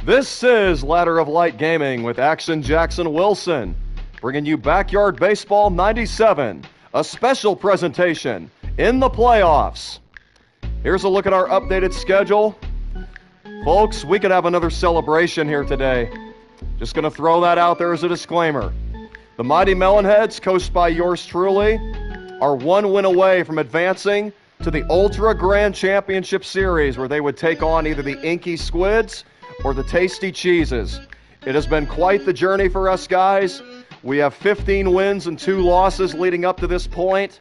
This is Ladder of Light Gaming with Action Jackson Wilson, bringing you Backyard Baseball 97, a special presentation in the playoffs. Here's a look at our updated schedule. Folks, we could have another celebration here today. Just going to throw that out there as a disclaimer. The mighty Melonheads, coached by yours truly, are one win away from advancing to the Ultra Grand Championship Series, where they would take on either the Inky Squids or the Tasty Cheeses. It has been quite the journey for us guys. We have 15 wins and 2 losses leading up to this point.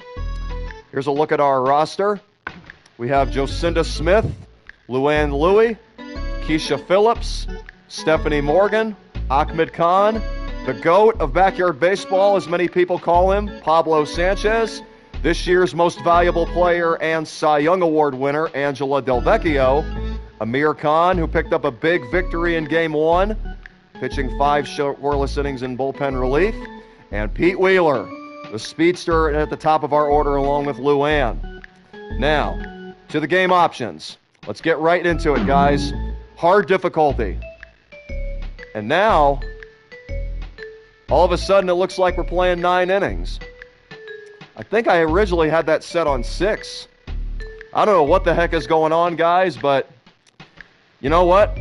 Here's a look at our roster. We have Jocinda Smith, Luann Louie, Keisha Phillips, Stephanie Morgan, Ahmed Khan, the GOAT of Backyard Baseball, as many people call him, Pablo Sanchez, this year's Most Valuable Player and Cy Young Award winner, Angela Del Vecchio, Amir Khan, who picked up a big victory in Game 1, pitching 5 scoreless innings in bullpen relief, and Pete Wheeler, the speedster at the top of our order along with Luann. Now, to the game options. Let's get right into it, guys. Hard difficulty. And now, all of a sudden, it looks like we're playing 9 innings. I think I originally had that set on 6. I don't know what the heck is going on, guys, but you know what?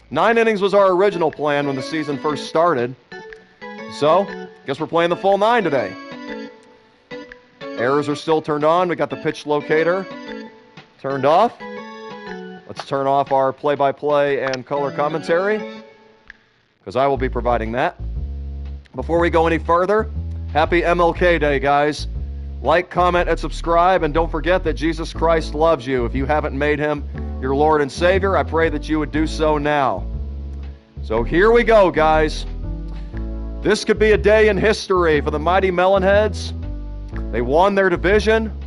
9 innings was our original plan when the season first started. So, guess we're playing the full 9 today. Errors are still turned on. We got the pitch locator turned off. Let's turn off our play-by-play and color commentary, because I will be providing that. Before we go any further, happy MLK Day, guys. Like, comment, and subscribe, and don't forget that Jesus Christ loves you. If you haven't made him your Lord and Savior, I pray that you would do so now. So here we go, guys. This could be a day in history for the mighty Melonheads. They won their division.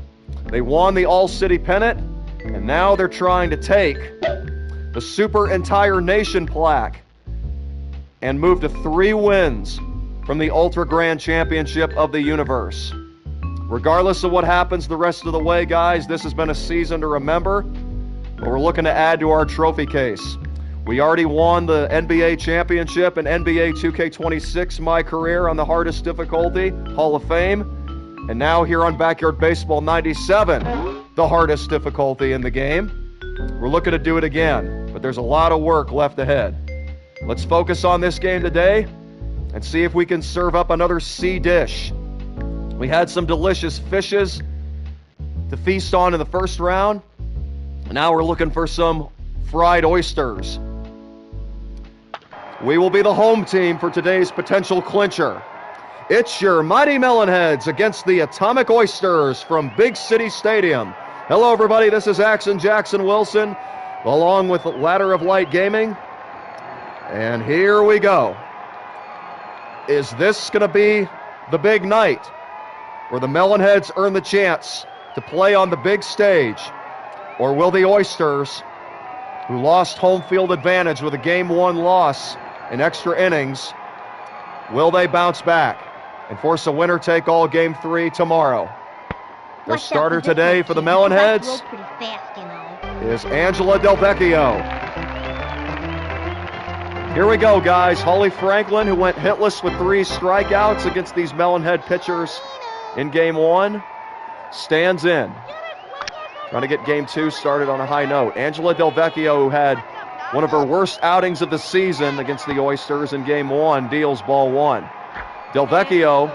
They won the All-City Pennant. And now they're trying to take the Super Entire Nation plaque and move to 3 wins from the Ultra Grand Championship of the universe. Regardless of what happens the rest of the way, guys, this has been a season to remember. But we're looking to add to our trophy case. We already won the NBA Championship and NBA 2K26 my career on the hardest difficulty, Hall of Fame. And now here on Backyard Baseball 97, the hardest difficulty in the game. We're looking to do it again, but there's a lot of work left ahead. Let's focus on this game today and see if we can serve up another sea dish. We had some delicious fishes to feast on in the first round. Now we're looking for some fried oysters. We will be the home team for today's potential clincher. It's your mighty Melonheads against the Atomic Oysters from Big City Stadium. Hello, everybody. This is Action Jackson Wilson, along with Ladder of Light Gaming. And here we go. Is this going to be the big night where the Melonheads earn the chance to play on the big stage? Or will the Oysters, who lost home field advantage with a Game 1 loss in extra innings, will they bounce back and force a winner-take-all Game 3 tomorrow? Their starter today for the Melonheads is Angela Del Vecchio. Here we go, guys. Holly Franklin, who went hitless with 3 strikeouts against these Melonhead pitchers in Game 1, stands in. Trying to get Game 2 started on a high note. Angela Del Vecchio, who had one of her worst outings of the season against the Oysters in Game 1, deals ball 1. Del Vecchio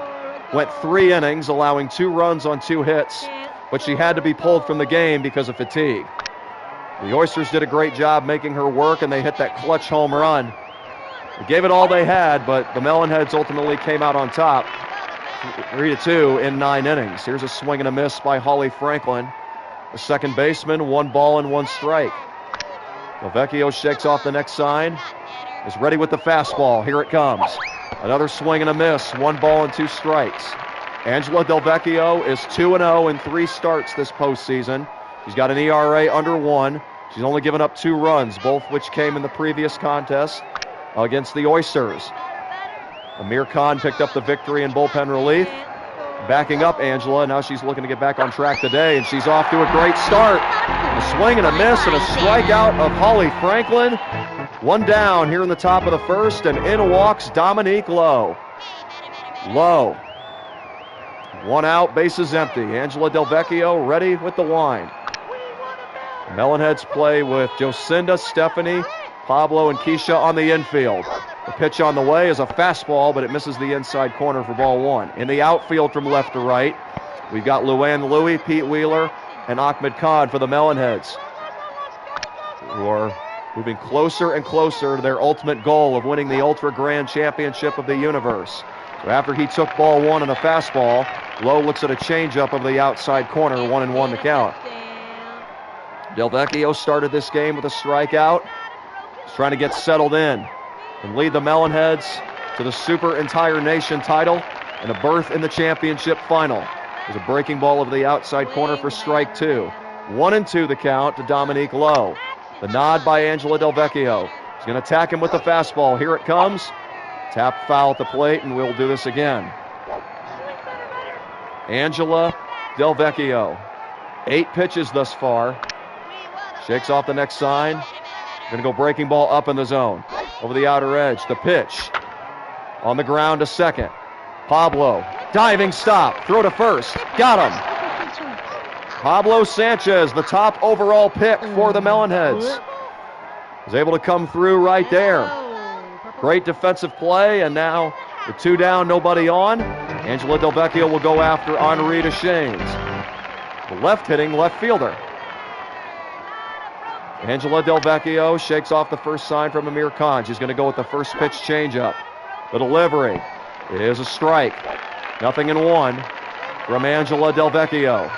went 3 innings, allowing 2 runs on 2 hits, but she had to be pulled from the game because of fatigue. The Oysters did a great job making her work, and they hit that clutch home run. They gave it all they had, but the Melonheads ultimately came out on top, 3-2 in 9 innings. Here's a swing and a miss by Holly Franklin. The second baseman, 1 ball and 1 strike. Del Vecchio shakes off the next sign, is ready with the fastball. Here it comes. Another swing and a miss, 1 ball and 2 strikes. Angela Del Vecchio is 2-0 in 3 starts this postseason. She's got an ERA under 1. She's only given up 2 runs, both which came in the previous contest against the Oysters. Amir Khan picked up the victory in bullpen relief. backing up Angela. Now she's looking to get back on track today, and she's off to a great start. A swing and a miss and a strikeout of Holly Franklin. One down here in the top of the first, and in walks Dominique Lowe. Lowe. One out, bases empty. Angela Del Vecchio ready with the wind. Melonheads play with Jocinda, Stephanie, Pablo, and Keisha on the infield. The pitch on the way is a fastball, but it misses the inside corner for ball one. In the outfield from left to right, we've got Luann Louie, Pete Wheeler, and Ahmed Khan for the Melonheads, who are moving closer and closer to their ultimate goal of winning the Ultra Grand Championship of the Universe. So after he took ball one on the fastball, Lowe looks at a changeup of the outside corner, 1-1 the count. Del Vecchio started this game with a strikeout. He's trying to get settled in and lead the Melonheads to the Super Entire Nation title and a berth in the championship final. There's a breaking ball of the outside corner for strike two. 1-2 the count to Dominique Lowe. The nod by Angela Del Vecchio. He's going to attack him with the fastball. Here it comes. Tap foul at the plate, and we'll do this again. Angela Del Vecchio. 8 pitches thus far. Shakes off the next sign. Going to go breaking ball up in the zone. Over the outer edge. The pitch. On the ground to second. Pablo. Diving stop. Throw to first. Got him. Pablo Sanchez, the top overall pick for the Melonheads, is able to come through right there. Great defensive play, and now with 2 down, nobody on. Angela Del Vecchio will go after Henri Deschaines, the left-hitting left fielder. Angela Del Vecchio shakes off the first sign from Amir Khan. She's going to go with the first pitch changeup. The delivery is a strike. 0-1 from Angela Del Vecchio.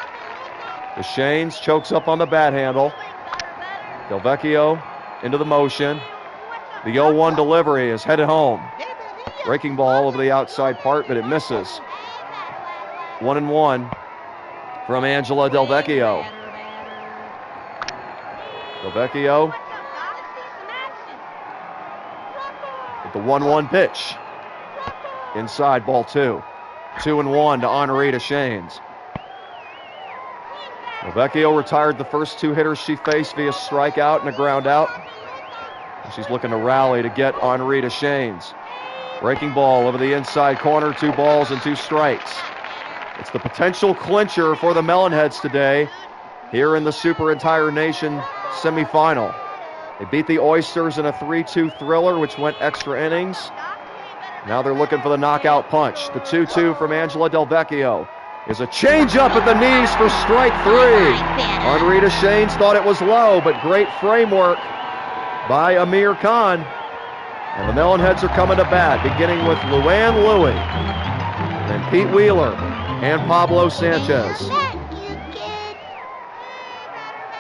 Deschaines chokes up on the bat handle. Del Vecchio into the motion. The 0-1 delivery is headed home. Breaking ball over the outside part, but it misses. 1-1 from Angela Del Vecchio. Del Vecchio with the 1-1 pitch. Inside, ball 2. 2-1 to Henri Deschaines. Del Vecchio retired the first 2 hitters she faced via strikeout and a ground out. She's looking to rally to get Henri Deschaines. Breaking ball over the inside corner, 2 balls and 2 strikes. It's the potential clincher for the Melonheads today here in the Super Entire Nation semifinal. They beat the Oysters in a 3-2 thriller, which went extra innings. Now they're looking for the knockout punch. The 2-2 from Angela Del Vecchio is a changeup at the knees for strike 3. Henri Deschaines thought it was low, but great framework by Amir Khan. And the Melonheads are coming to bat, beginning with Luann Louie, then Pete Wheeler, and Pablo Sanchez.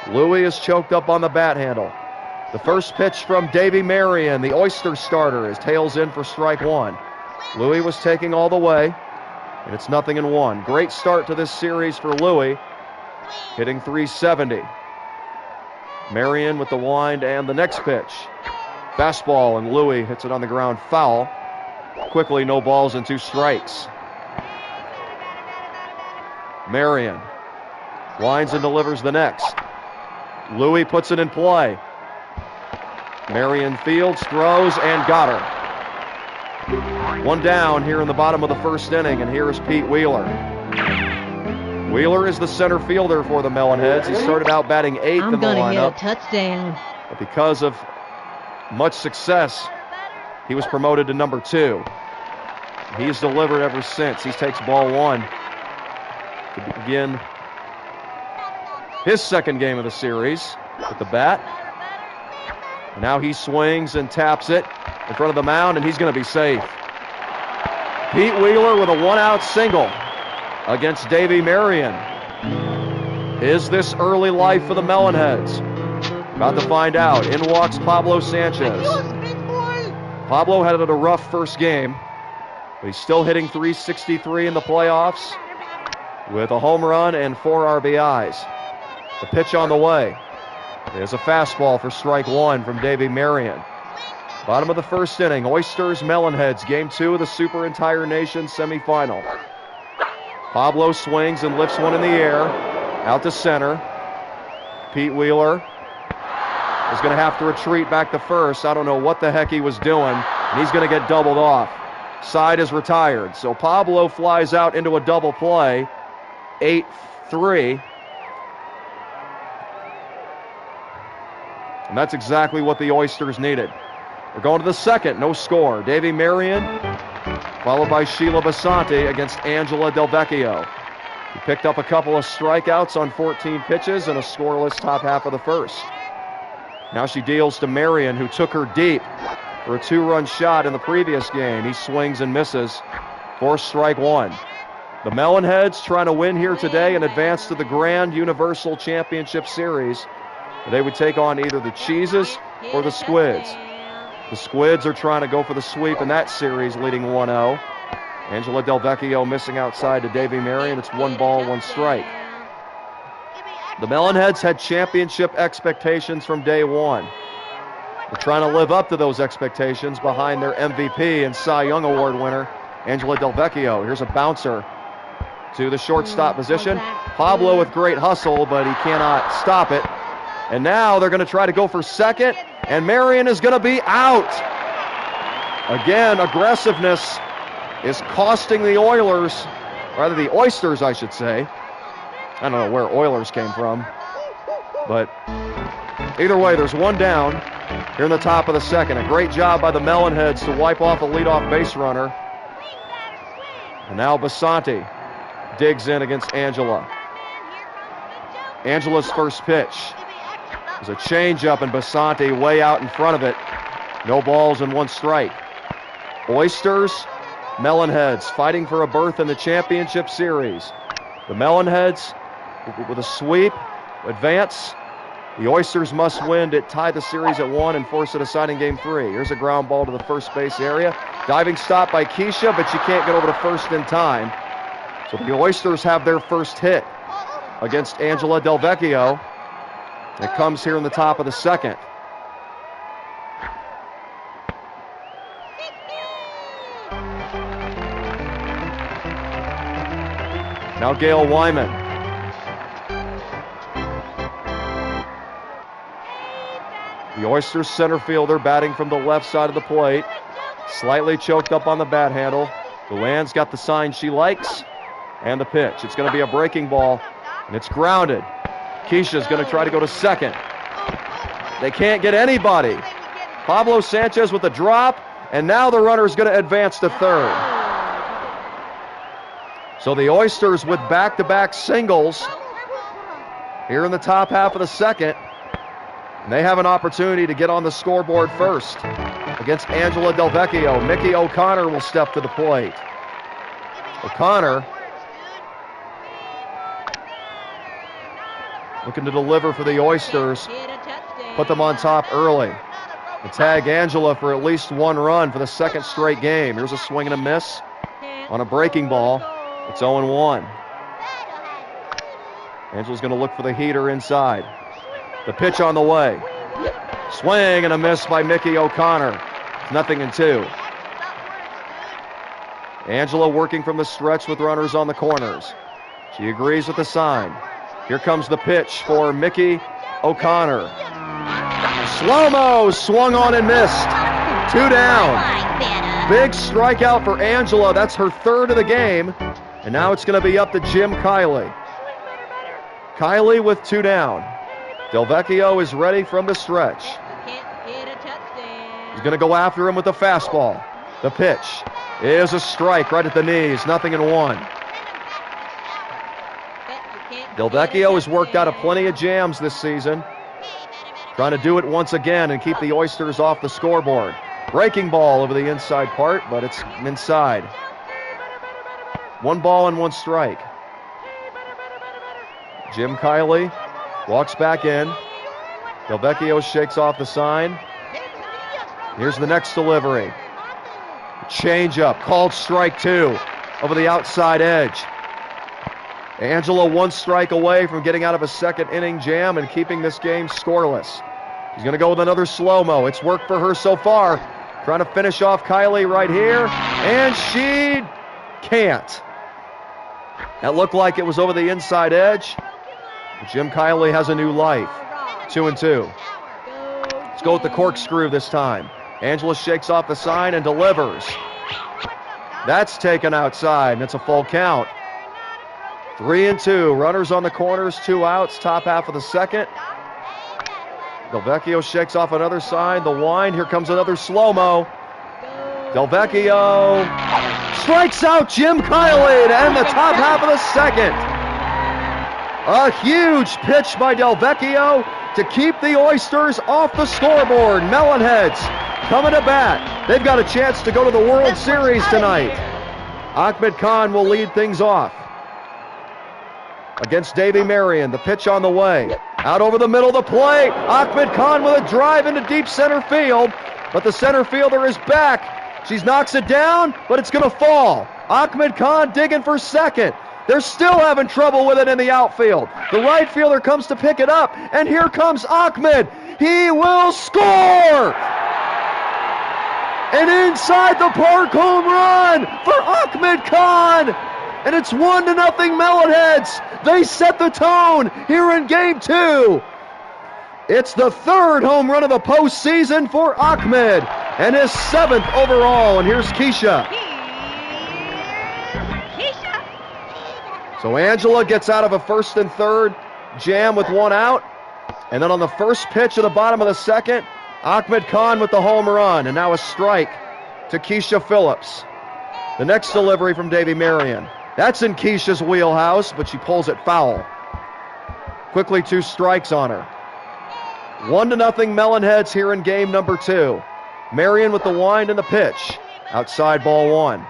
Louie is choked up on the bat handle. The first pitch from Davy Marion, the Oysters starter, is tails in for strike 1. Louie was taking all the way, and it's 0-1. Great start to this series for Louie, hitting .370. Marion with the wind and the next pitch. Fastball, and Louie hits it on the ground foul. Quickly, no balls and 2 strikes. Marion winds and delivers the next. Louie puts it in play. Marion fields, throws, and got her. 1 down here in the bottom of the first inning, and here is Pete Wheeler. Wheeler is the center fielder for the Melonheads. He started out batting 8th in the lineup. I'm going to hit a touchdown. But because of much success, he was promoted to number 2. He's delivered ever since. He takes ball 1 to begin his second game of the series with the bat. Now he swings and taps it in front of the mound, and he's going to be safe. Pete Wheeler with a 1-out single against Davy Marion. Is this early life for the Melonheads? About to find out. In walks Pablo Sanchez. Pablo had a rough first game, but he's still hitting .363 in the playoffs with a home run and 4 RBIs. The pitch on the way is a fastball for strike 1 from Davy Marion. Bottom of the first inning, Oysters Melonheads, game 2 of the Super Entire Nation semifinal. Pablo swings and lifts one in the air, out to center. Pete Wheeler is going to have to retreat back to first. I don't know what the heck he was doing, and he's going to get doubled off. Side is retired. So Pablo flies out into a double play. 8-3. And that's exactly what the Oysters needed. We're going to the second. No score. Davy Marion, followed by Sheila Basante against Angela Del Vecchio. He picked up a couple of strikeouts on 14 pitches and a scoreless top half of the first. Now she deals to Marion, who took her deep for a 2-run shot in the previous game. He swings and misses for strike one. The Melonheads trying to win here today and advance to the Grand Universal Championship Series. They would take on either the Cheeses or the Squids. The Squids are trying to go for the sweep in that series, leading 1-0. Angela Del Vecchio missing outside to Davy Marion. It's 1 ball, 1 strike. The Melonheads had championship expectations from day one. They're trying to live up to those expectations behind their MVP and Cy Young Award winner, Angela Del Vecchio. Here's a bouncer to the shortstop position. Pablo with great hustle, but he cannot stop it. And now they're going to try to go for second, and Marion is going to be out. Again, aggressiveness is costing the Oilers, rather the Oysters, I should say. I don't know where Oilers came from, but either way, there's one down here in the top of the second. A great job by the Melonheads to wipe off a leadoff base runner. And now Basante digs in against Angela. Angela's first pitch is a changeup, and Basante way out in front of it. No balls and 1 strike. Oysters, Melonheads fighting for a berth in the championship series. The Melonheads with a sweep, advance. The Oysters must win to tie the series at 1 and force a deciding game 3. Here's a ground ball to the first base area. Diving stop by Keisha, but she can't get over to first in time. So the Oysters have their first hit against Angela Del Vecchio. It comes here in the top of the second. Now Gail Wyman. The Oysters center fielder batting from the left side of the plate. Slightly choked up on the bat handle. Luann's got the sign she likes. And the pitch. It's going to be a breaking ball, and it's grounded. Keisha's going to try to go to second. They can't get anybody. Pablo Sanchez with a drop, and now the runner is going to advance to third. So the Oysters with back-to-back singles here in the top half of the second. And they have an opportunity to get on the scoreboard first against Angela Del Vecchio. Mickey O'Connor will step to the plate. O'Connor looking to deliver for the Oysters. Put them on top early. And tag Angela for at least 1 run for the second straight game. Here's a swing and a miss on a breaking ball. It's 0-1. Angela's going to look for the heater inside. The pitch on the way. Swing and a miss by Mickey O'Connor. 0-2. Angela working from the stretch with runners on the corners. She agrees with the sign. Here comes the pitch for Mickey O'Connor. Slow-mo, swung on and missed. 2 down. Big strikeout for Angela. That's her 3rd of the game. And now it's going to be up to Jim Kiley. Kiley with 2 down. Del Vecchio is ready from the stretch. He's going to go after him with the fastball. The pitch is a strike right at the knees. 0-1. Del Vecchio has worked out of plenty of jams this season. Trying to do it once again and keep the Oysters off the scoreboard. Breaking ball over the inside part, but it's inside. 1 ball and 1 strike. Jim Kiley walks back in. Del Vecchio shakes off the sign. Here's the next delivery. Change-up, called strike 2 over the outside edge. Angela 1 strike away from getting out of a second inning jam and keeping this game scoreless. She's going to go with another slow-mo. It's worked for her so far. Trying to finish off Kiley right here, and she can't. That looked like it was over the inside edge. Jim Kiley has a new life. 2-2. Let's go with the corkscrew this time. Angela shakes off the sign and delivers. That's taken outside, and it's a full count. 3-2. Runners on the corners, 2 outs, top half of the second. Delvecchio shakes off another sign. The wind. Here comes another slow-mo. Delvecchio strikes out Jim Kiley to end the top half of the second. A huge pitch by Delvecchio to keep the Oysters off the scoreboard. Melonheads coming to bat. They've got a chance to go to the World Series tonight. Ahmed Khan will lead things off against Davy Marion. The pitch on the way. Out over the middle of the plate. Ahmed Khan with a drive into deep center field, but the center fielder is back. She knocks it down, but it's going to fall. Ahmed Khan digging for second. They're still having trouble with it in the outfield. The right fielder comes to pick it up, and here comes Ahmed. He will score! An inside the park home run for Ahmed Khan! And it's 1-0 Melonheads. They set the tone here in Game 2. It's the 3rd home run of the postseason for Ahmed, and his 7th overall. And here's Keisha. So Angela gets out of a 1st and 3rd jam with 1 out. And then on the first pitch of the bottom of the second, Ahmed Khan with the home run. And now a strike to Keisha Phillips. The next delivery from Davy Marion. That's in Keisha's wheelhouse, but she pulls it foul. Quickly 2 strikes on her. 1-0 Melonheads here in game number 2. Marion with the wind and the pitch. Outside ball 1.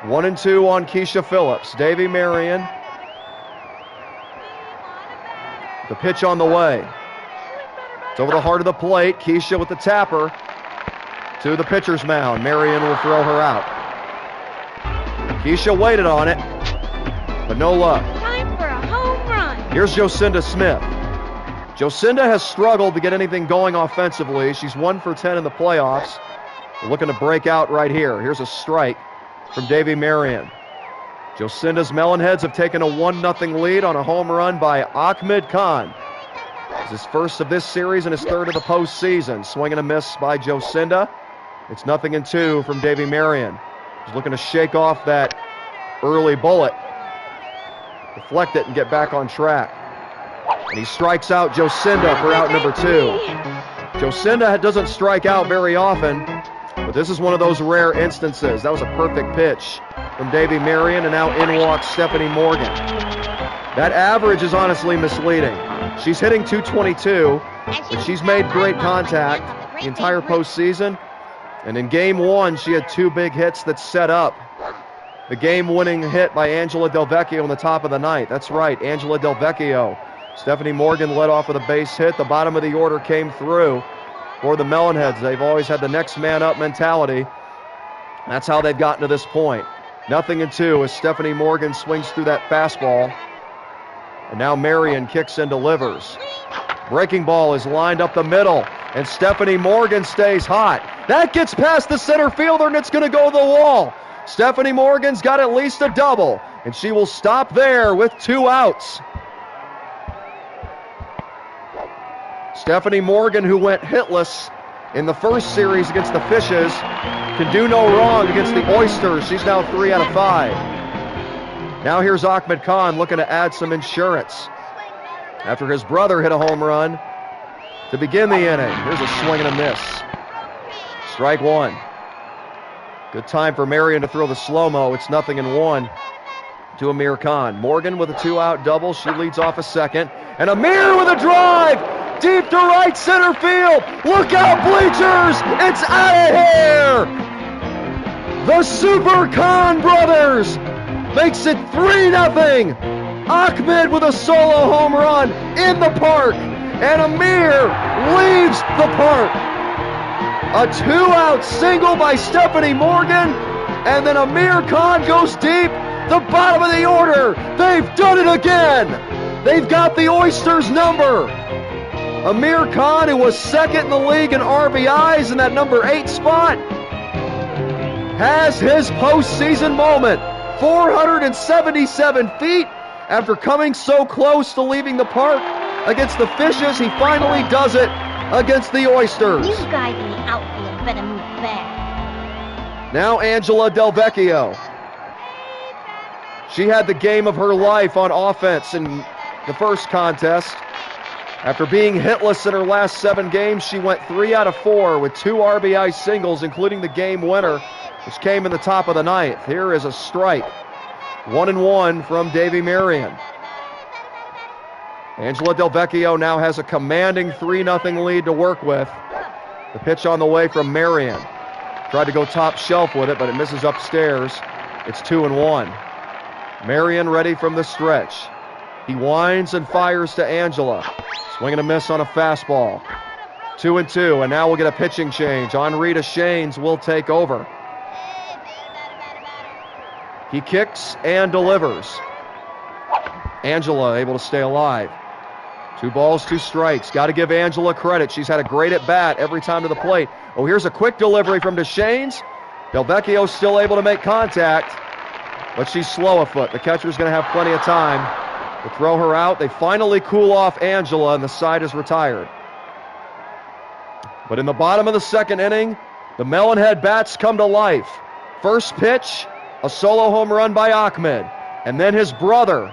1-2 on Keisha Phillips. Davy Marion. The pitch on the way. It's over the heart of the plate. Keisha with the tapper to the pitcher's mound. Marion will throw her out. Keisha waited on it, but no luck. Time for a home run. Here's Jocinda Smith. Jocinda has struggled to get anything going offensively. She's 1 for 10 in the playoffs. We're looking to break out right here. Here's a strike from Davy Marion. Jocinda's Melonheads have taken a 1-0 lead on a home run by Ahmed Khan. It's his first of this series and his 3rd of the postseason. Swing and a miss by Jocinda. It's 0-2 from Davy Marion. He's looking to shake off that early bullet, deflect it, and get back on track. And he strikes out Jocinda for out number 2. Jocinda doesn't strike out very often, but this is one of those rare instances. That was a perfect pitch from Davy Marion, and now in walks Stephanie Morgan. That average is honestly misleading. She's hitting .222, but she's made great contact the entire postseason. And in Game 1, she had 2 big hits that set up the game-winning hit by Angela Delvecchio in the top of the ninth. That's right, Angela Delvecchio. Stephanie Morgan led off with a base hit. The bottom of the order came through for the Melonheads. They've always had the next man up mentality. That's how they've gotten to this point. 0-2 as Stephanie Morgan swings through that fastball. And now Marion kicks and delivers. Breaking ball is lined up the middle, and Stephanie Morgan stays hot. That gets past the center fielder, and it's going to go to the wall. Stephanie Morgan's got at least a double, and she will stop there with 2 outs. Stephanie Morgan, who went hitless in the first series against the Fishes, can do no wrong against the Oysters. She's now 3 out of 5. Now here's Ahmed Khan looking to add some insurance after his brother hit a home run to begin the inning. Here's a swing and a miss. Strike 1. Good time for Marion to throw the slow-mo. It's 0-1 to Amir Khan. Morgan with a 2-out double. She leads off a second. And Amir with a drive deep to right center field. Look out, bleachers! It's out of here! The Super Khan brothers makes it 3-0. Ahmed with a solo home run in the park, and Amir leaves the park. A 2-out single by Stephanie Morgan, and then Amir Khan goes deep. The bottom of the order. They've done it again. They've got the Oysters number. Amir Khan, who was 2nd in the league in RBIs in that number 8 spot, has his postseason moment. 477 feet. After coming so close to leaving the park against the Fishes, he finally does it. against the Oysters. You guys in the outfield better move fast. Now Angela Del Vecchio. She had the game of her life on offense in the first contest. After being hitless in her last 7 games, she went 3 out of 4 with 2 RBI singles, including the game winner, which came in the top of the 9th. Here is a strike. 1-1 from Davy Marion. Angela Del Vecchio now has a commanding 3-0 lead to work with. The pitch on the way from Marion. Tried to go top shelf with it, but it misses upstairs. It's 2-1. Marion ready from the stretch. He winds and fires to Angela. Swing and a miss on a fastball. 2-2, and now we'll get a pitching change. Henri Deschaines will take over. He kicks and delivers. Angela able to stay alive. 2 balls, 2 strikes. Got to give Angela credit. She's had a great at-bat every time to the plate. Oh, here's a quick delivery from Deschaines. Del Vecchio still able to make contact, but she's slow a foot. The catcher's going to have plenty of time to throw her out. They finally cool off Angela, and the side is retired. But in the bottom of the 2nd inning, the Melonhead bats come to life. First pitch, a solo home run by Ahmed, and then his brother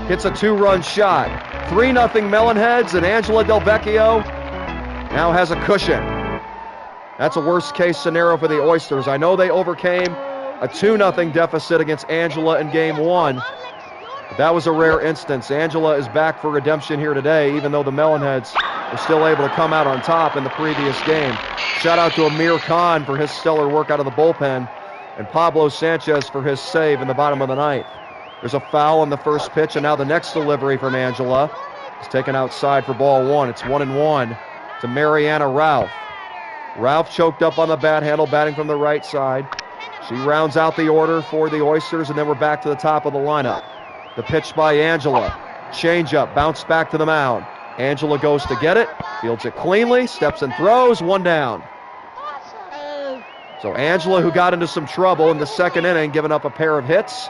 hits a 2-run shot. 3-0 Melonheads, and Angela Del Vecchio now has a cushion. That's a worst-case scenario for the Oysters. I know they overcame a 2-0 deficit against Angela in Game 1, but that was a rare instance. Angela is back for redemption here today, even though the Melonheads were still able to come out on top in the previous game. Shout out to Amir Khan for his stellar work out of the bullpen, and Pablo Sanchez for his save in the bottom of the 9th. There's a foul on the first pitch, and now the next delivery from Angela is taken outside for ball 1. It's 1-1 to Mariana Ralph. Ralph choked up on the bat handle, batting from the right side. She rounds out the order for the Oysters, and then we're back to the top of the lineup. The pitch by Angela. Change-up, bounce back to the mound. Angela goes to get it, fields it cleanly, steps and throws, 1 down. So Angela, who got into some trouble in the 2nd inning, giving up a pair of hits,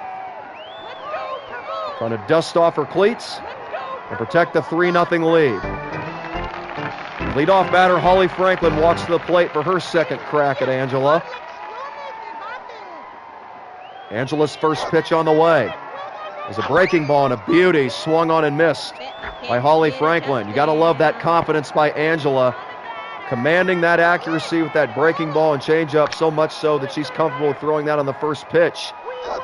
trying to dust off her cleats and protect the 3-0 lead. Leadoff batter Holly Franklin walks to the plate for her 2nd crack at Angela. Angela's first pitch on the way. There's a breaking ball and a beauty, swung on and missed by Holly Franklin. You got to love that confidence by Angela, commanding that accuracy with that breaking ball and changeup, so much so that she's comfortable with throwing that on the first pitch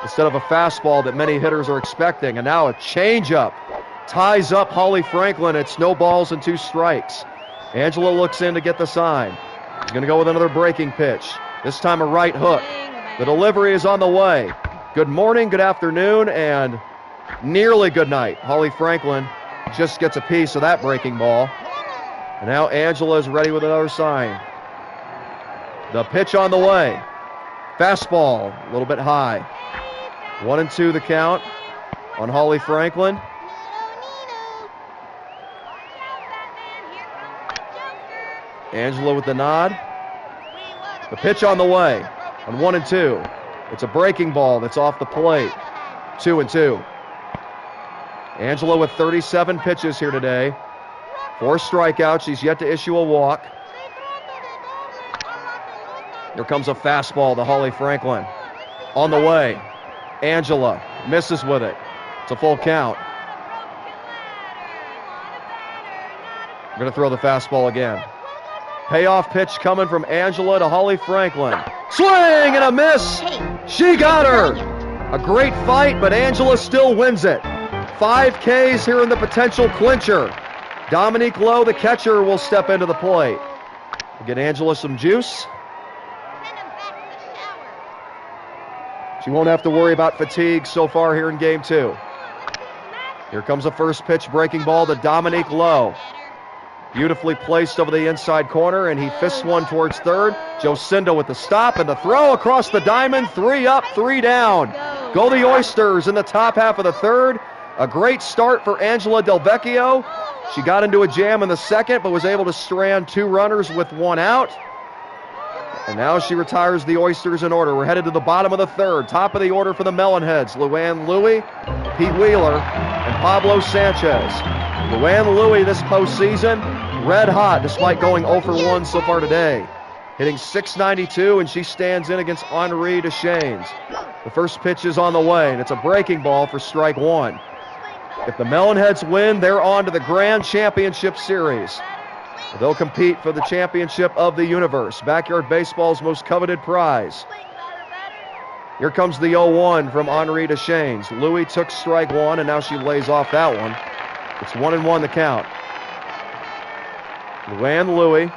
instead of a fastball that many hitters are expecting. And now a changeup ties up Holly Franklin. It's no balls and 2 strikes. Angela looks in to get the sign. She's going to go with another breaking pitch, this time a right hook. The delivery is on the way. Good morning, good afternoon, and nearly good night. Holly Franklin just gets a piece of that breaking ball. And now Angela is ready with another sign. The pitch on the way. Fastball, a little bit high. 1-2 the count on Holly Franklin. Angela with the nod. The pitch on the way on 1-2. It's a breaking ball that's off the plate. 2-2. Angela with 37 pitches here today. 4 strikeouts. She's yet to issue a walk. Here comes a fastball to Holly Franklin. On the way. Angela misses with it. It's a full count. We're going to throw the fastball again. Payoff pitch coming from Angela to Holly Franklin. Swing and a miss. She got her. A great fight, but Angela still wins it. 5 Ks here in the potential clincher. Dominique Lowe, the catcher, will step into the plate. We'll get Angela some juice. She won't have to worry about fatigue so far here in Game 2. Here comes a first pitch breaking ball to Dominique Lowe. Beautifully placed over the inside corner, and he fists one towards third. Jocinda with the stop and the throw across the diamond. 3 up, 3 down. Go the Oysters in the top half of the 3rd. A great start for Angela Del Vecchio. She got into a jam in the 2nd, but was able to strand 2 runners with 1 out. And now she retires the Oysters in order. We're headed to the bottom of the 3rd. Top of the order for the Melonheads. Luann Louie, Pete Wheeler, and Pablo Sanchez. Luann Louie this postseason red hot despite going 0 for 1 so far today. Hitting .692, and she stands in against Henri Deschaines. The first pitch is on the way, and it's a breaking ball for strike one. If the Melonheads win, they're on to the Grand Championship Series. They'll compete for the championship of the universe, backyard baseball's most coveted prize. Here comes the 0-1 from Henri Deschaines. Louis took strike one, and now she lays off that one. It's 1-1 the count. Luann Louis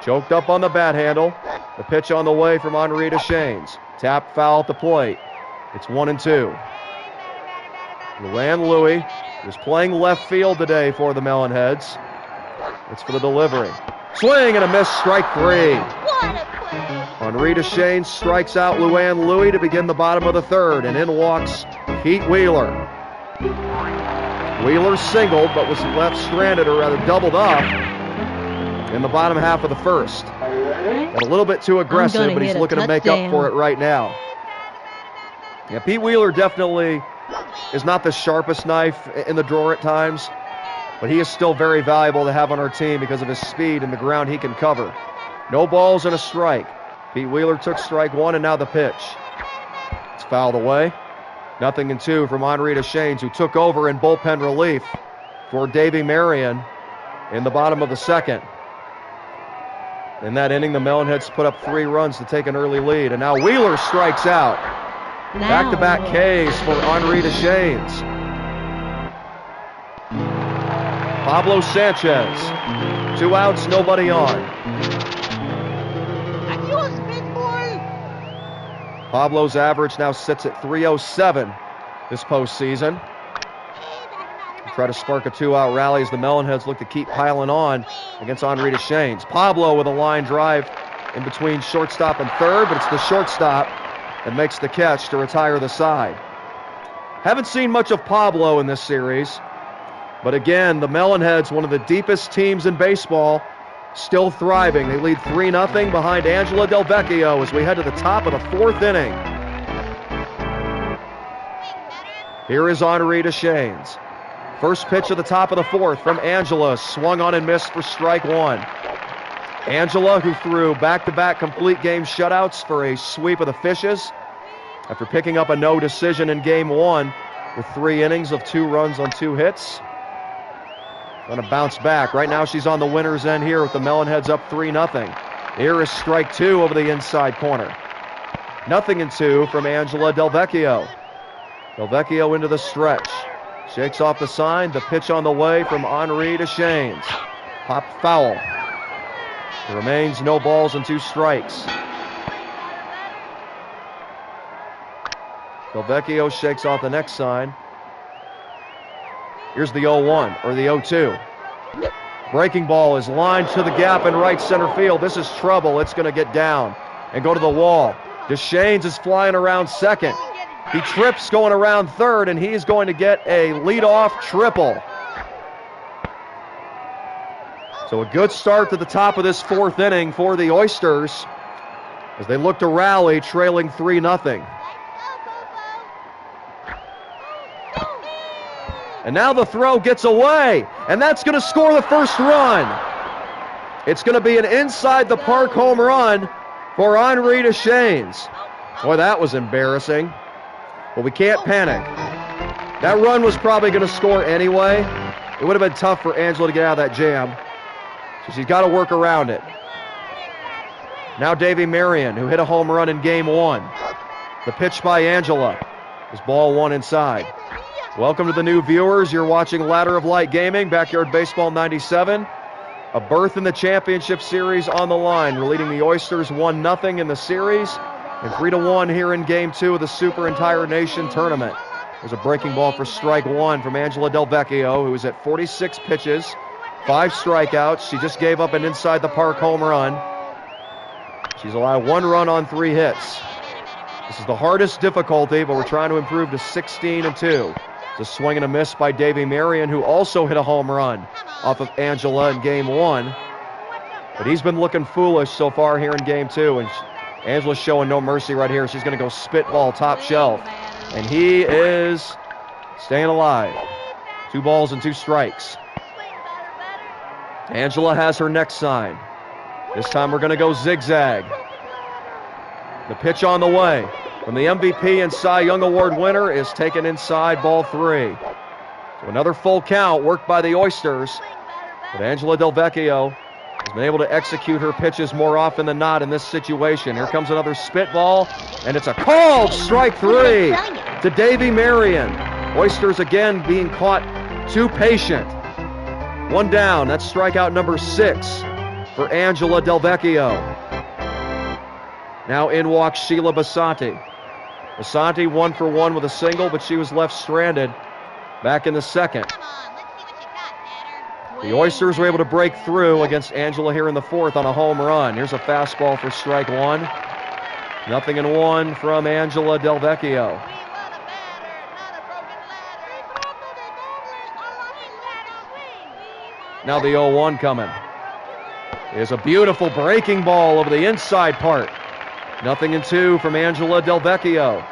choked up on the bat handle. The pitch on the way from Henri Deschaines. Tap foul at the plate. It's 1-2. Luann Louis is playing left field today for the Melonheads. It's for the delivery. Swing and a miss, strike three. Henri Deschaines strikes out Luann Louis to begin the bottom of the third, and in walks Pete Wheeler. Wheeler singled, but was left stranded, or rather doubled up, in the bottom half of the first. Got a little bit too aggressive, but he's looking to make up for it right now. Yeah, Pete Wheeler definitely is not the sharpest knife in the drawer at times, but he is still very valuable to have on our team because of his speed and the ground he can cover. No balls and a strike. Pete Wheeler took strike one, and now the pitch. It's fouled away. 0-2 from Henri Deschaines, who took over in bullpen relief for Davy Marion in the bottom of the second. In that inning, the Melonheads put up 3 runs to take an early lead, and now Wheeler strikes out. Back-to-back Ks for Henri Deschaines. Pablo Sanchez. 2 outs, nobody on. Pablo's average now sits at .307 this postseason. Try to spark a 2-out rally as the Melonheads look to keep piling on against Henri Deschaines. Pablo with a line drive in between shortstop and third, but it's the shortstop that makes the catch to retire the side. Haven't seen much of Pablo in this series, but again, the Melonheads, one of the deepest teams in baseball, still thriving. They lead 3-0 behind Angela Del Vecchio as we head to the top of the 4th inning. Here is Henri Deschaines. First pitch of the top of the 4th from Angela, swung on and missed for strike one. Angela, who threw back-to-back complete game shutouts for a sweep of the Fishes after picking up a no decision in game 1 with 3 innings of 2 runs on 2 hits. Going to bounce back. Right now she's on the winner's end here with the Melonheads up 3-0. Here is strike 2 over the inside corner. 0-2 from Angela Del Vecchio. Del Vecchio into the stretch. Shakes off the sign. The pitch on the way from Henri Deschaines. Pop foul. It remains no balls and 2 strikes. Del Vecchio shakes off the next sign. Here's the 0-1, or the 0-2. Breaking ball is lined to the gap in right center field. This is trouble. It's going to get down and go to the wall. Deschaines is flying around second. He trips going around third, and he's going to get a leadoff triple. So a good start to the top of this 4th inning for the Oysters as they look to rally, trailing 3-0. And now the throw gets away, and that's going to score the first run. It's going to be an inside-the-park home run for Henri Deschaines. Boy, that was embarrassing. But we can't panic. That run was probably going to score anyway. It would have been tough for Angela to get out of that jam. So she's got to work around it. Now Davy Marion, who hit a home run in game 1. The pitch by Angela is ball 1 inside. Welcome to the new viewers. You're watching Ladder of Light Gaming, Backyard Baseball 97. A berth in the championship series on the line. We're leading the Oysters 1-0 in the series and 3-1 here in game 2 of the Super Entire Nation Tournament. There's a breaking ball for strike 1 from Angela Del Vecchio, who is at 46 pitches, 5 strikeouts. She just gave up an inside-the-park home run. She's allowed 1 run on 3 hits. This is the hardest difficulty, but we're trying to improve to 16-2. It's a swing and a miss by Davy Marion, who also hit a home run off of Angela in game 1. But he's been looking foolish so far here in game 2, and Angela's showing no mercy right here. She's going to go spitball top shelf. And he is staying alive. 2 balls and 2 strikes. Angela has her next sign. This time we're going to go zigzag. The pitch on the way from the MVP and Cy Young Award winner is taken inside, ball 3. So another full count worked by the Oysters. But Angela Del Vecchio has been able to execute her pitches more often than not in this situation. Here comes another spitball, and it's a called strike 3 to Davy Marion. Oysters again being caught too patient. 1 down, that's strikeout number 6 for Angela Del Vecchio. Now in walks Sheila Basanti. Basanti 1 for 1 with a single, but she was left stranded back in the second. The Oysters were able to break through against Angela here in the 4th on a home run. Here's a fastball for strike 1. 0-1 from Angela Del Vecchio. Now the 0-1 coming. Is a beautiful breaking ball over the inside part. 0-2 from Angela Del Vecchio.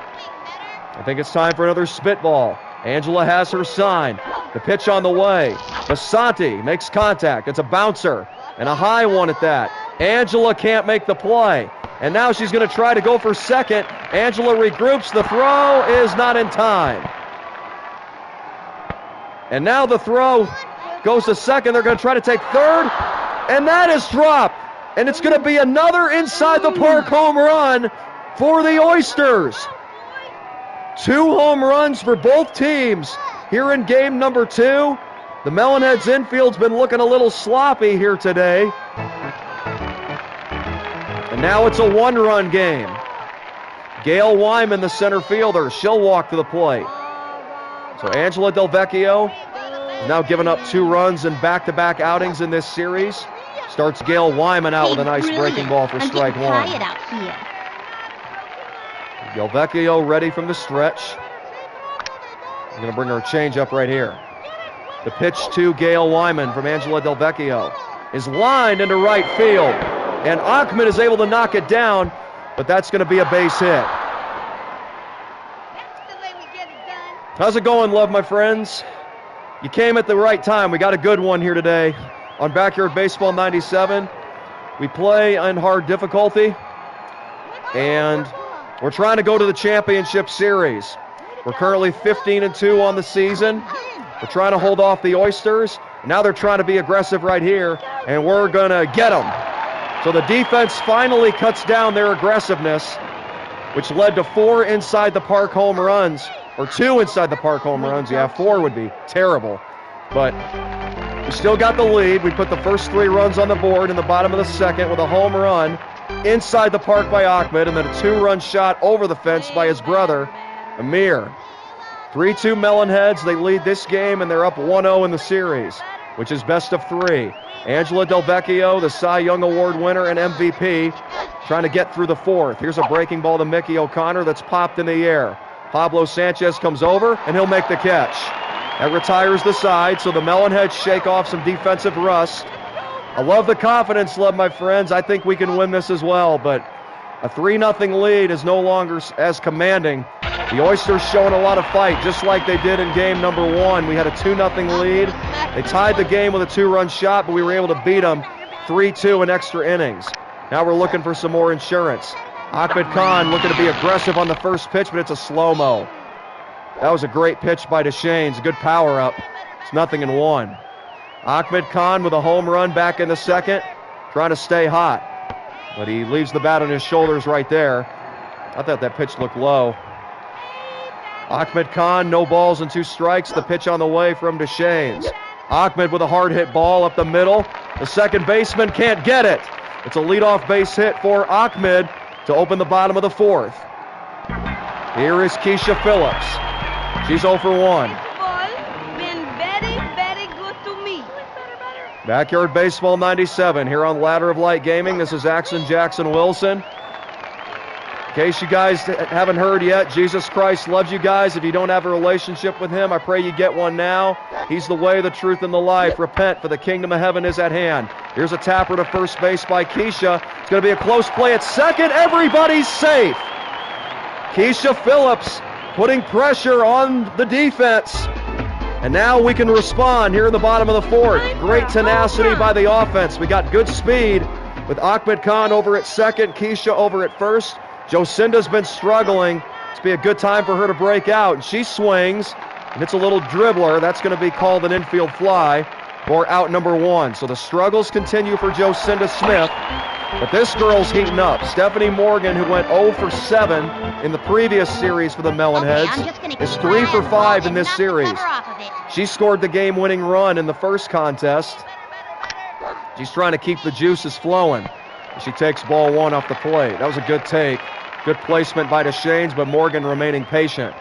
I think it's time for another spitball. Angela has her sign. The pitch on the way. Basanti makes contact. It's a bouncer and a high one at that. Angela can't make the play. And now she's going to try to go for second. Angela regroups. The throw is not in time. And now the throw goes to second. They're going to try to take third. And that is dropped. And it's going to be another inside the park home run for the Oysters. 2 home runs for both teams here in game number 2. The Melonheads infield's been looking a little sloppy here today. And now it's a 1-run game. Gail Wyman, the center fielder, she'll walk to the plate. So Angela Del Vecchio has now given up 2 runs in back-to-back outings in this series. Starts Gail Wyman out with a nice breaking ball for strike 1. Del Vecchio ready from the stretch. We're going to bring her a changeup right here. The pitch to Gail Wyman from Angela Del Vecchio is lined into right field. And Ahmed is able to knock it down, but that's going to be a base hit. How's it going, love, my friends? You came at the right time. We got a good one here today on Backyard Baseball 97. We play in hard difficulty, and we're trying to go to the championship series. We're currently 15-2 on the season. We're trying to hold off the Oysters. Now they're trying to be aggressive right here, and we're going to get them. So the defense finally cuts down their aggressiveness, which led to 4 inside the park home runs, or 2 inside the park home runs. Yeah, 4 would be terrible. But we still got the lead. We put the first 3 runs on the board in the bottom of the second with a home run inside the park by Ahmed, and then a 2-run shot over the fence by his brother, Amir. 3-2 Melonheads. They lead this game, and they're up 1-0 in the series, which is best of 3. Angela Del Vecchio, the Cy Young Award winner and MVP, trying to get through the 4th. Here's a breaking ball to Mickey O'Connor that's popped in the air. Pablo Sanchez comes over, and he'll make the catch. That retires the side, so the Melonheads shake off some defensive rust. I love the confidence, love, my friends. I think we can win this as well, but a 3-0 lead is no longer as commanding. The Oysters showing a lot of fight, just like they did in game number 1. We had a 2-0 lead. They tied the game with a 2-run shot, but we were able to beat them 3-2 in extra innings. Now we're looking for some more insurance. Ahmed Khan looking to be aggressive on the first pitch, but it's a slow-mo. That was a great pitch by DeShanes, a good power-up. It's 0-1. Ahmed Khan with a home run back in the second, trying to stay hot. But he leaves the bat on his shoulders right there. I thought that pitch looked low. Ahmed Khan, no balls and 2 strikes. The pitch on the way from DeShanes. Ahmed with a hard hit ball up the middle. The second baseman can't get it. It's a leadoff base hit for Ahmed to open the bottom of the 4th. Here is Keisha Phillips. She's 0 for 1. Been very, very good to me. Backyard Baseball 97 here on Ladder of Light Gaming. This is Axon Jackson Wilson. In case you guys haven't heard yet, Jesus Christ loves you guys. If you don't have a relationship with him, I pray you get one now. He's the way, the truth, and the life. Repent, for the kingdom of heaven is at hand. Here's a tapper to first base by Keisha. It's going to be a close play at second. Everybody's safe. Keisha Phillips putting pressure on the defense. And now we can respond here in the bottom of the fourth. Great tenacity by the offense. We got good speed with Ahmed Khan over at second, Keisha over at first. Jocinda's been struggling. It's be a good time for her to break out. And she swings, and it's a little dribbler. That's going to be called an infield fly for out number 1. So the struggles continue for Jocinda Smith. But this girl's heating up. Stephanie Morgan, who went 0 for 7 in the previous series for the Melonheads, is 3 for 5 in this series. She scored the game-winning run in the first contest. She's trying to keep the juices flowing. She takes ball 1 off the plate. That was a good take. Good placement by DeShanes, but Morgan remaining patient.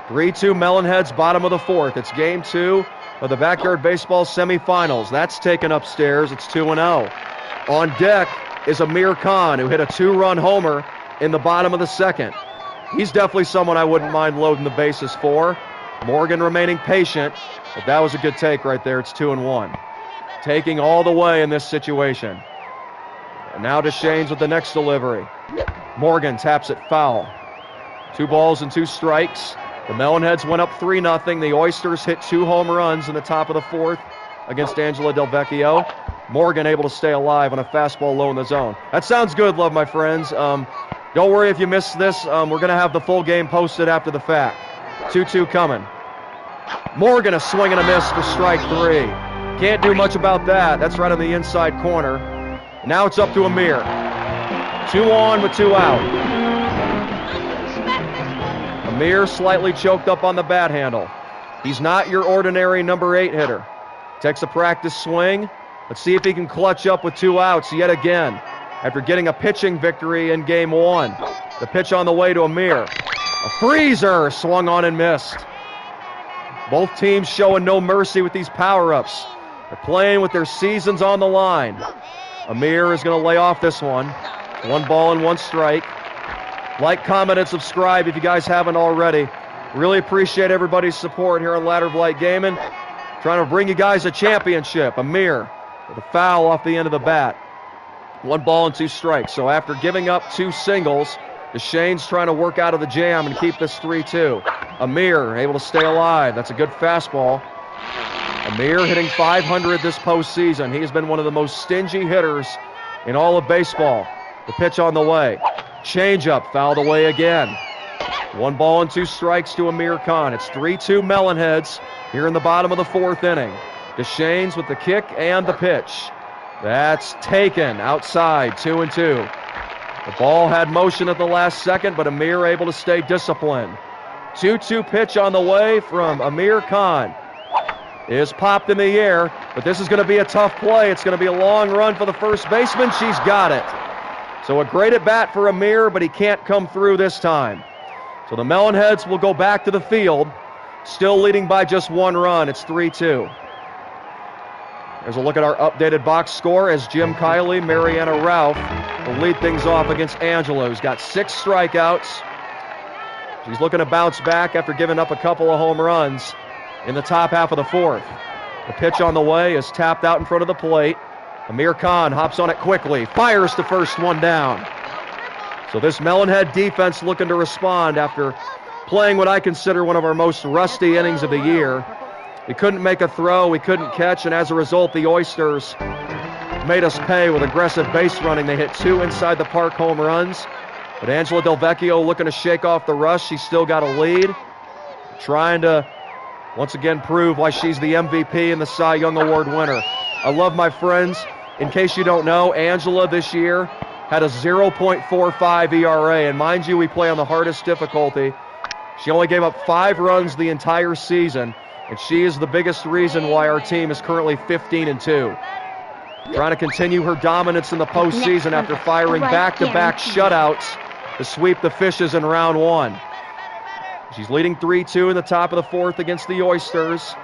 3-2 Melonheads, bottom of the fourth. It's game 2 of the Backyard Baseball semifinals. That's taken upstairs. It's 2-0. On deck is Amir Khan, who hit a 2-run homer in the bottom of the second. He's definitely someone I wouldn't mind loading the bases for. Morgan remaining patient, but that was a good take right there. It's 2-1. Taking all the way in this situation. And now DeShanes with the next delivery. Morgan taps it foul. 2 balls and 2 strikes. The Melonheads went up 3-0. The Oysters hit 2 home runs in the top of the fourth against Angela Del Vecchio. Morgan able to stay alive on a fastball low in the zone. That sounds good, love my friends. Don't worry if you missed this. We're going to have the full game posted after the fact. 2-2 coming. Morgan a swing and a miss for strike 3. Can't do much about that. That's right on the inside corner. Now it's up to Amir. 2 on with 2 out. Amir slightly choked up on the bat handle. He's not your ordinary number 8 hitter. Takes a practice swing. Let's see if he can clutch up with 2 outs yet again after getting a pitching victory in game 1. The pitch on the way to Amir. A freezer swung on and missed. Both teams showing no mercy with these power-ups. They're playing with their seasons on the line. Amir is going to lay off this one. 1 ball and 1 strike. Like, comment, and subscribe if you guys haven't already. Really appreciate everybody's support here on Ladder of Light Gaming. Trying to bring you guys a championship. Amir with a foul off the end of the bat. 1 ball and 2 strikes. So after giving up 2 singles, DeShanes trying to work out of the jam and keep this 3-2. Amir able to stay alive. That's a good fastball. Amir hitting .500 this postseason. He has been one of the most stingy hitters in all of baseball. The pitch on the way. Changeup fouled away again. 1 ball and 2 strikes to Amir Khan. It's 3-2 Melonheads here in the bottom of the fourth inning. DeShanes with the kick and the pitch. That's taken outside, 2-2. The ball had motion at the last second, but Amir able to stay disciplined. 2-2 pitch on the way from Amir Khan. Is popped in the air, but this is going to be a tough play. It's going to be a long run for the first baseman. She's got it. So a great at bat for Amir, but he can't come through this time. So the Melonheads will go back to the field, still leading by just 1 run. It's 3-2. There's a look at our updated box score as Jim Kiley, Mariana Ralph will lead things off against Angela, who's got 6 strikeouts. She's looking to bounce back after giving up a couple of home runs in the top half of the fourth. The pitch on the way is tapped out in front of the plate. Amir Khan hops on it quickly, fires the first one down. So this Melonhead defense looking to respond after playing what I consider one of our most rusty innings of the year. We couldn't make a throw, we couldn't catch, and as a result, the Oysters made us pay with aggressive base running. They hit 2 inside the park home runs. But Angela Del Vecchio looking to shake off the rush. She's still got a lead. Trying to once again prove why she's the MVP and the Cy Young Award winner. I love my friends. In case you don't know, Angela this year had a 0.45 ERA. And mind you, we play on the hardest difficulty. She only gave up 5 runs the entire season. And she is the biggest reason why our team is currently 15-2. Trying to continue her dominance in the postseason after firing back-to-back shutouts to sweep the Fishes in round 1. She's leading 3-2 in the top of the fourth against the Oysters.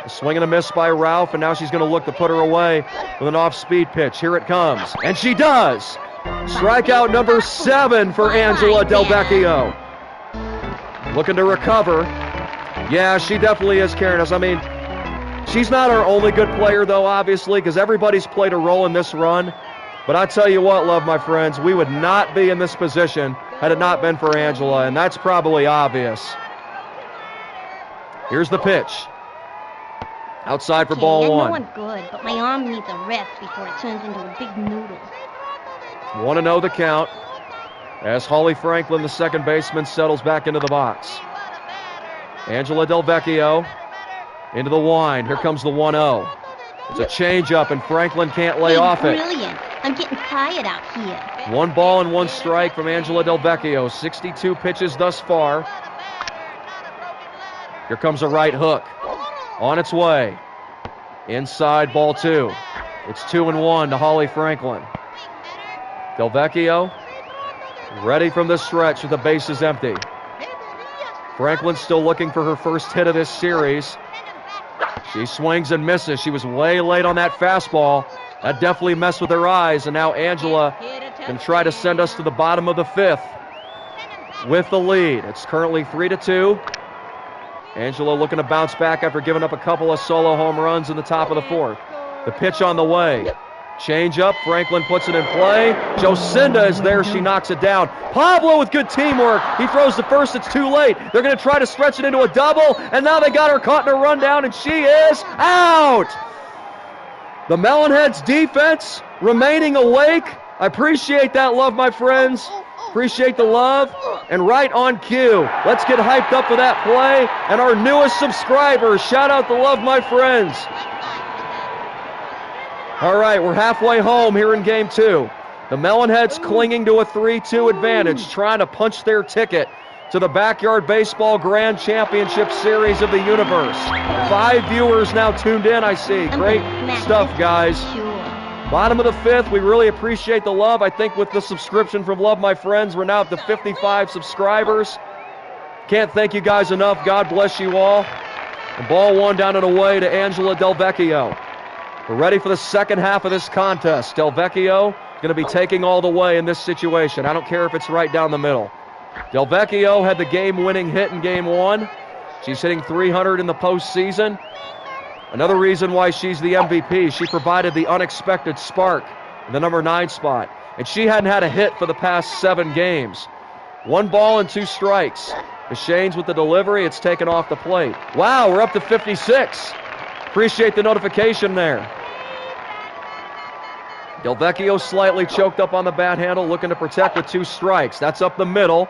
A swing and a miss by Ralph, and now she's going to look to put her away with an off-speed pitch. Here it comes, and she does! Strikeout number 7 for Angela Del Vecchio. Looking to recover. Yeah, she definitely is carrying us. I mean, she's not our only good player, though, obviously, because everybody's played a role in this run. But I tell you what, love my friends, we would not be in this position had it not been for Angela, and that's probably obvious. Here's the pitch. Outside for Okay, ball I know one. I'm good, but my arm needs a rest before it turns into a big noodle. 1-0 the count as Holly Franklin, the second baseman, settles back into the box. Angela Del Vecchio into the wind. Here comes the 1-0. It's a changeup, and Franklin can't lay off it. Brilliant. I'm getting tired out here. 1 ball and 1 strike from Angela Del Vecchio. 62 pitches thus far. Here comes a right hook. On its way. Inside ball 2. It's 2-1 to Holly Franklin. Del Vecchio ready from the stretch with the bases empty. Franklin still looking for her first hit of this series. She swings and misses. She was way late on that fastball. That definitely messed with her eyes, and now Angela can try to send us to the bottom of the 5th with the lead. It's currently 3-2. Angela looking to bounce back after giving up a couple of solo home runs in the top of the 4th. The pitch on the way. Change up. Franklin puts it in play. Jocinda is there. She knocks it down. Pablo with good teamwork. He throws the first. It's too late. They're going to try to stretch it into a double, and now they got her caught in a rundown, and she is out. The Melonheads defense remaining awake. I appreciate that love, my friends. Appreciate the love. And right on cue. Let's get hyped up for that play. And our newest subscribers. Shout out the love, my friends. All right, we're halfway home here in Game 2. The Melonheads clinging to a 3-2 advantage, trying to punch their ticket to the Backyard Baseball Grand Championship Series of the Universe. 5 viewers now tuned in, I see. Great stuff, guys. Bottom of the 5th, we really appreciate the love. I think with the subscription from Love My Friends, we're now up to 55 subscribers. Can't thank you guys enough. God bless you all. And ball 1 down and away to Angela Del Vecchio. We're ready for the second half of this contest. Del Vecchio going to be taking all the way in this situation. I don't care if it's right down the middle. Del Vecchio had the game-winning hit in Game 1. She's hitting .300 in the postseason. Another reason why she's the MVP, she provided the unexpected spark in the number 9 spot. And she hadn't had a hit for the past 7 games. 1 ball and 2 strikes. Deshanes with the delivery. It's taken off the plate. Wow, we're up to 56. Appreciate the notification there. Del Vecchio slightly choked up on the bat handle, looking to protect with 2 strikes. That's up the middle.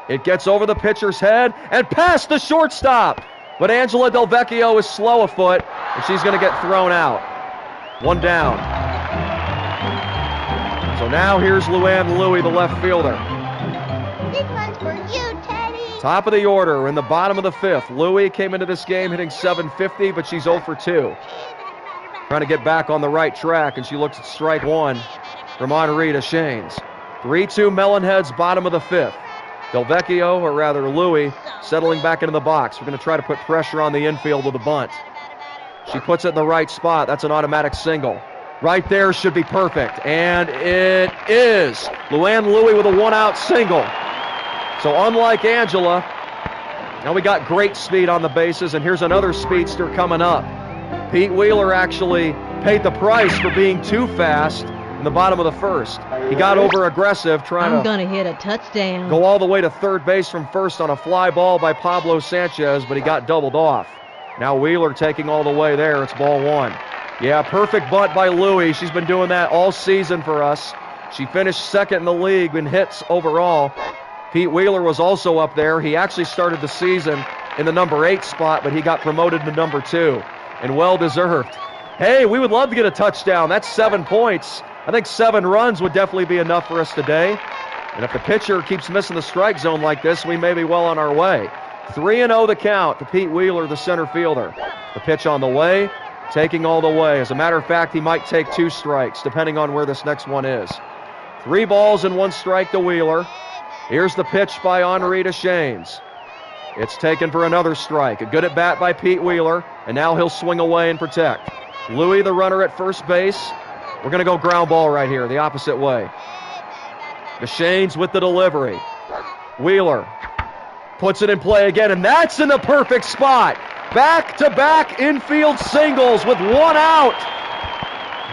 It gets over the pitcher's head and past the shortstop. But Angela Del Vecchio is slow a foot, and she's going to get thrown out. 1 down. So now here's Luann Louie, the left fielder. This one's for you, Teddy. Top of the order in the bottom of the 5th. Louie came into this game hitting .750, but she's 0 for 2. Trying to get back on the right track, and she looks at strike 1 from Henri Deschaines. 3-2 Melonheads, bottom of the 5th. Del Vecchio, or rather Louie, settling back into the box. We're going to try to put pressure on the infield with a bunt. She puts it in the right spot. That's an automatic single. Right there should be perfect, and it is. Luann Louie with a 1-out single. So unlike Angela, now we got great speed on the bases, and here's another speedster coming up. Pete Wheeler actually paid the price for being too fast in the bottom of the 1st. He got over aggressive, trying to hit a touchdown. Go all the way to third base from first on a fly ball by Pablo Sanchez, but he got doubled off. Now Wheeler taking all the way there. It's ball 1. Yeah, perfect bunt by Louie. She's been doing that all season for us. She finished 2nd in the league in hits overall. Pete Wheeler was also up there. He actually started the season in the number 8 spot, but he got promoted to number 2, and well-deserved. Hey, we would love to get a touchdown. That's 7 points. I think 7 runs would definitely be enough for us today. And if the pitcher keeps missing the strike zone like this, we may be well on our way. 3-0 the count to Pete Wheeler, the center fielder. The pitch on the way, taking all the way. As a matter of fact, he might take 2 strikes, depending on where this next one is. 3 balls and 1 strike to Wheeler. Here's the pitch by Henri Deschaines. It's taken for another strike. A good at bat by Pete Wheeler, and now he'll swing away and protect. Louie, the runner at first base. We're going to go ground ball right here, the opposite way. Deschaines with the delivery. Wheeler puts it in play again, and that's in the perfect spot. Back-to-back infield singles with 1 out.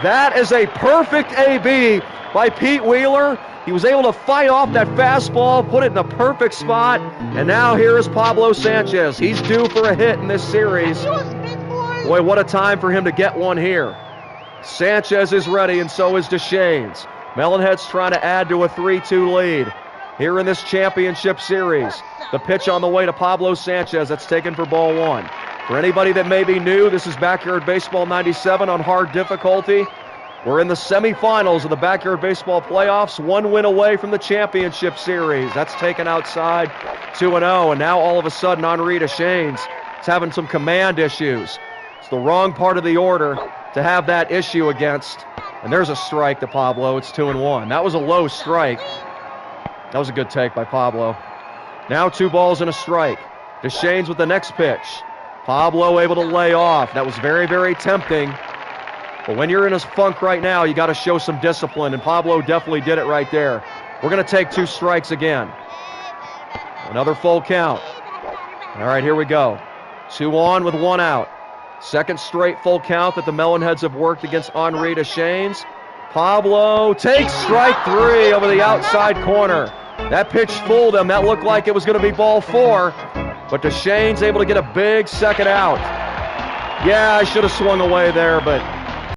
That is a perfect AB by Pete Wheeler. He was able to fight off that fastball, put it in the perfect spot, and now here is Pablo Sanchez. He's due for a hit in this series. You a spit for Boy, what a time for him to get one here. Sanchez is ready, and so is Deschaines. Melonheads trying to add to a 3-2 lead here in this championship series. The pitch on the way to Pablo Sanchez. That's taken for ball one. For anybody that may be new, this is Backyard Baseball 97 on hard difficulty. We're in the semifinals of the Backyard Baseball playoffs, 1 win away from the championship series. That's taken outside 2-0, and now all of a sudden Henri Deschaines is having some command issues. It's the wrong part of the order to have that issue against. And there's a strike to Pablo. It's 2-1. That was a low strike. That was a good take by Pablo. Now 2 balls and a strike. Deschaines with the next pitch. Pablo able to lay off. That was very, very tempting. But when you're in a funk right now, you got to show some discipline, and Pablo definitely did it right there. We're going to take 2 strikes again. Another full count. All right, here we go. 2 on with 1 out. Second straight full count that the Melonheads have worked against Henri Deschaines. Pablo takes strike 3 over the outside corner. That pitch fooled him. That looked like it was going to be ball 4, but Deschaines able to get a big second out. Yeah, I should have swung away there, but